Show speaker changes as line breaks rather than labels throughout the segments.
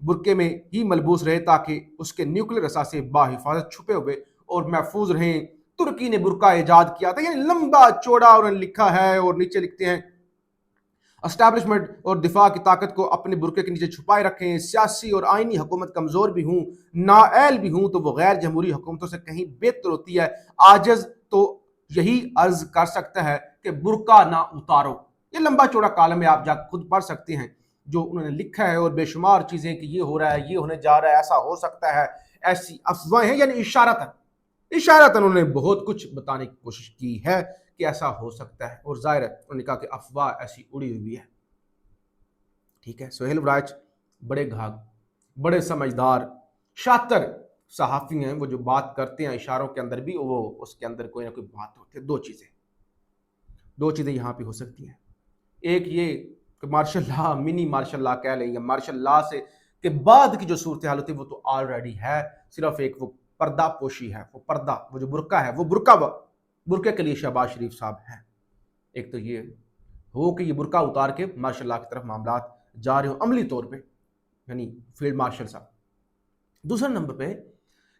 برقعے میں ہی ملبوس رہے تاکہ اس کے نیوکلیر اثاثے باحفاظت چھپے ہوئے اور محفوظ رہیں۔ ترکی نے برقع ایجاد کیا تھا، یعنی لمبا چوڑا انہوں نے لکھا ہے، اور نیچے لکھتے ہیں اسٹیبلشمنٹ اور دفاع کی طاقت کو اپنے برقعے کے نیچے چھپائے رکھیں، سیاسی اور آئینی حکومت کمزور بھی ہوں، نااہل بھی ہوں تو وہ غیر جمہوری حکومتوں سے کہیں بہتر ہوتی ہے، عاجز تو یہی عرض کر سکتا ہے کہ برقع نہ اتارو۔ یہ لمبا چوڑا کالم ہے، آپ جا خود پڑھ سکتے ہیں جو انہوں نے لکھا ہے، اور بے شمار چیزیں کہ یہ ہو رہا ہے، یہ ہونے جا رہا ہے، ایسا ہو سکتا ہے، ایسی افواہیں ہیں، یعنی اشارتاً انہوں نے بہت کچھ بتانے کی کوشش کی ہے کہ ایسا ہو سکتا ہے، اور ظاہر ہے انہوں نے کہا کہ افواہ ایسی اڑی ہوئی ہے۔ ٹھیک ہے، سہیل ورائچ بڑے گھاگ، بڑے سمجھدار، شاطر صحافی ہیں، وہ جو بات کرتے ہیں اشاروں کے اندر بھی وہ اس کے اندر کوئی نہ کوئی بات ہوتی ہے۔ دو چیزیں یہاں پہ ہو سکتی ہیں، ایک یہ کہ مارشل لا، منی مارشل لا کہہ لیں، یا مارشل لا سے کے بعد کی جو صورتحال ہوتی ہے وہ تو آلریڈی ہے، صرف ایک وہ پردہ پوشی ہے، وہ پردہ، وہ جو برقع ہے، وہ برقعے کے لیے شہباز شریف صاحب ہیں۔ ایک تو یہ ہو کہ یہ برقع اتار کے مارشل لا کی طرف معاملات جا رہے ہوں عملی طور پہ، یعنی فیلڈ مارشل صاحب۔ دوسرے نمبر پہ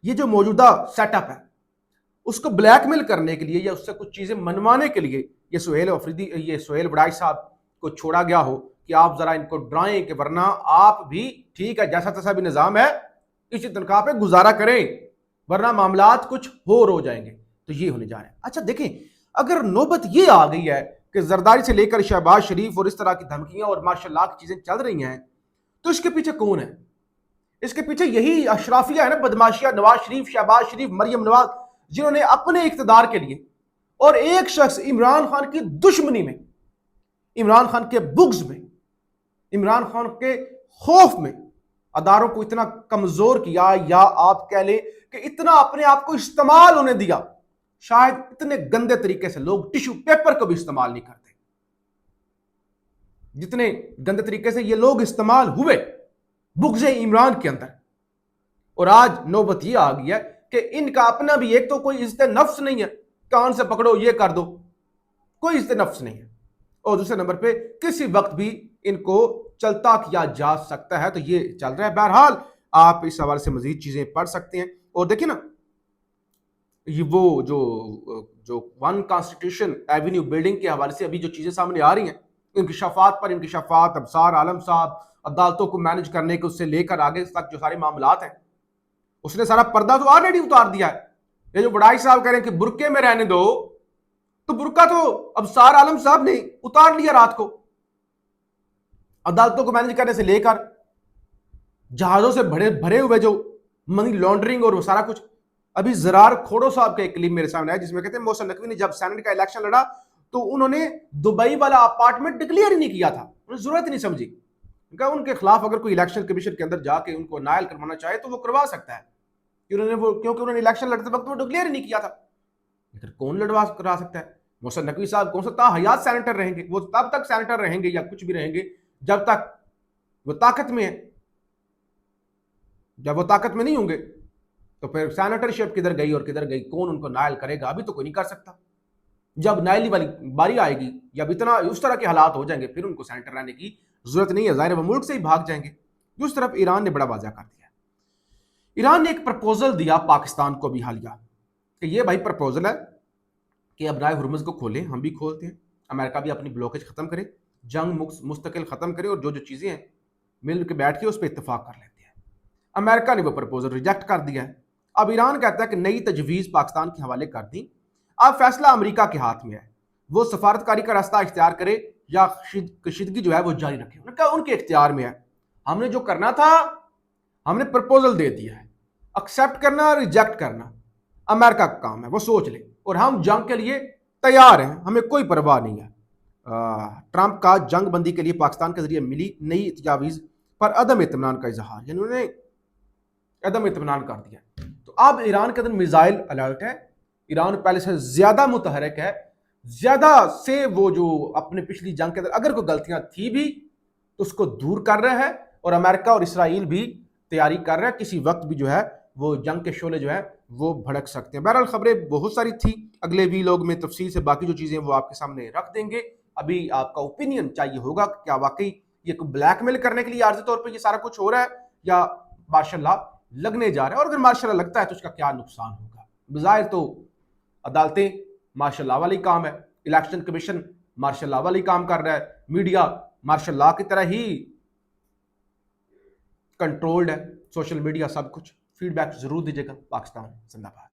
یہ جو موجودہ سیٹ اپ ہے اس کو بلیک میل کرنے کے لیے یا اس سے کچھ چیزیں منوانے کے لیے یہ سہیل ورائچ صاحب کو چھوڑا گیا ہو کہ آپ ذرا ان کو ڈرائیں، کہ ورنہ آپ بھی ٹھیک ہے جیسا تیسا بھی نظام ہے اسی تنخواہ پہ گزارا کریں، ورنہ معاملات کچھ ہو جائیں گے۔ تو یہ ہونے جا رہے ہیں۔ اچھا دیکھیں، اگر نوبت یہ آ گئی ہے کہ زرداری سے لے کر شہباز شریف اور اس طرح کی دھمکیاں اور مارشل لا کی چیزیں چل رہی ہیں، تو اس کے پیچھے کون ہے؟ اس کے پیچھے یہی اشرافیہ ہے نا، بدماشیہ، نواز شریف، شہباز شریف، مریم نواز، جنہوں نے اپنے اقتدار کے لیے اور ایک شخص عمران خان کی دشمنی میں، عمران خان کے بغض میں، عمران خان کے خوف میں اداروں کو اتنا کمزور کیا، یا آپ کہہ لیں کہ اتنا اپنے آپ کو استعمال ہونے دیا، شاید اتنے گندے طریقے سے لوگ ٹیشو پیپر کو بھی استعمال نہیں کرتے جتنے گندے طریقے سے یہ لوگ استعمال ہوئے بغض عمران کے اندر۔ اور آج نوبت یہ آ گئی ہے کہ ان کا اپنا بھی ایک تو کوئی عزت نفس نہیں ہے، کان سے پکڑو یہ کر دو، کوئی عزت نفس نہیں ہے، اور دوسرے نمبر پہ کسی وقت بھی ان کو چلتا کیا جا سکتا ہے۔ تو یہ چل رہا ہے۔ بہرحال آپ اس حوالے سے مزید چیزیں پڑھ سکتے ہیں، اور دیکھیں نا یہ وہ جو ون کانسٹیٹیوشن ایونیو بلڈنگ کے حوالے سے ابھی جو چیزیں سامنے آ رہی ہیں، انکشافات، ابصار عالم صاحب عدالتوں کو مینج کرنے کے اس سے لے کر آگے تک جو سارے معاملات ہیں، اس نے سارا پردہ تو آلریڈی اتار دیا ہے۔ یہ جو وڑائی صاحب کہہ رہے ہیں کہ برقعے میں رہنے دو، تو برقعہ تو ابصار عالم صاحب نے اتار لیا رات کو، عدالتوں کو مینج کرنے سے لے کر جہازوں سے بھرے ہوئے جو منی لانڈرنگ اور وہ سارا کچھ۔ ابھی زرار کھوڑو صاحب کا ایک کلپ میرے سامنے ہے جس میں کہتے ہیں محسن نقوی نے جب سینٹ کا الیکشن لڑا تو انہوں نے دبئی والا اپارٹمنٹ ڈکلیئر ہی نہیں کیا تھا، انہوں نے ضرورت ہی نہیں سمجھی۔ ان کے خلاف اگر کوئی الیکشن کمیشن کے اندر جا کے ان کو نائل کروانا چاہے تو وہ کروا سکتا ہے، کیونکہ انہوں نے الیکشن لڑتے وقت وہ ڈکلیئر ہی نہیں کیا تھا۔ لیکن کون کرا سکتا ہے؟ محسن نقوی صاحب کون سا تا حیات سینیٹر رہیں گے، وہ تب تک سینیٹر رہیں گے یا کچھ بھی رہیں گے جب تک وہ طاقت میں ہے۔ جب وہ طاقت میں نہیں ہوں گے تو پھر سینیٹرشپ کدھر گئی اور کدھر گئی، کون ان کو نائل کرے گا؟ ابھی تو کوئی نہیں کر سکتا۔ جب نائلی والی باری آئے گی، جب اتنا اس طرح کے حالات ہو جائیں گے، پھر ان کو سینیٹر رہنے کی ضرورت نہیں ہے، ظاہر ہے وہ ملک سے ہی بھاگ جائیں گے۔ دوسری طرف ایران نے بڑا واضح کر دیا، ایران نے ایک پرپوزل دیا پاکستان کو بھی حالیہ کہ یہ بھائی پرپوزل ہے کہ اب رائے ہرمز کو کھولیں، ہم بھی کھولتے ہیں، امریکہ بھی اپنی بلوکیج ختم کرے، جنگ مستقل ختم کرے، اور جو چیزیں ہیں مل کے بیٹھ کے اس پہ اتفاق کر لیتے ہیں۔ امریکہ نے وہ پرپوزل ریجیکٹ کر دیا ہے۔ اب ایران کہتا ہے کہ نئی تجویز پاکستان کے حوالے کر دیں، اب فیصلہ امریکہ کے ہاتھ میں ہے، وہ سفارتکاری کا راستہ اختیار کرے یا کشیدگی جو ہے وہ جاری رکھے، انہوں نے کہا ان کے اختیار میں ہے، ہم نے جو کرنا تھا ہم نے پرپوزل دے دیا ہے، ایکسیپٹ کرنا ریجیکٹ کرنا امریکہ کا کام ہے، وہ سوچ لے، اور ہم جنگ کے لیے تیار ہیں، ہمیں کوئی پرواہ نہیں ہے۔ ٹرمپ کا جنگ بندی کے لیے پاکستان کے ذریعے ملی نئی تجاویز پر عدم اطمینان کا اظہار، یعنی انہوں نے عدم اطمینان کر دیا۔ تو اب ایران کے اندر میزائل الرٹ ہے، ایران پہلے سے زیادہ متحرک ہے، زیادہ سے وہ جو اپنے پچھلی جنگ کے اندر اگر کوئی غلطیاں تھی بھی تو اس کو دور کر رہا ہے، اور امریکہ اور اسرائیل بھی تیاری کر رہا ہے، کسی وقت بھی جو ہے وہ جنگ کے شعلے جو ہے وہ بھڑک سکتے ہیں۔ بہرحال خبریں بہت ساری تھی، اگلے ویلاگ میں تفصیل سے باقی جو چیزیں وہ آپ کے سامنے رکھ دیں گے۔ ابھی آپ کا اوپینین چاہیے ہوگا کہ کیا واقعی یہ کوئی بلیک میل کرنے کے لیے عارضی طور پہ یہ سارا کچھ ہو رہا ہے، یا ماشاء اللہ لگنے جا رہا ہے، اور اگر ماشاء اللہ لگتا ہے تو اس کا کیا نقصان ہوگا؟ بظاہر تو عدالتیں ماشاء اللہ والی کام ہے، الیکشن کمیشن ماشاء اللہ والی کام کر رہا ہے، میڈیا ماشاء اللہ کی طرح ہی کنٹرولڈ ہے، سوشل میڈیا سب کچھ. فیڈ بیک ضرور دیجیے گا. پاکستان زندہ باد.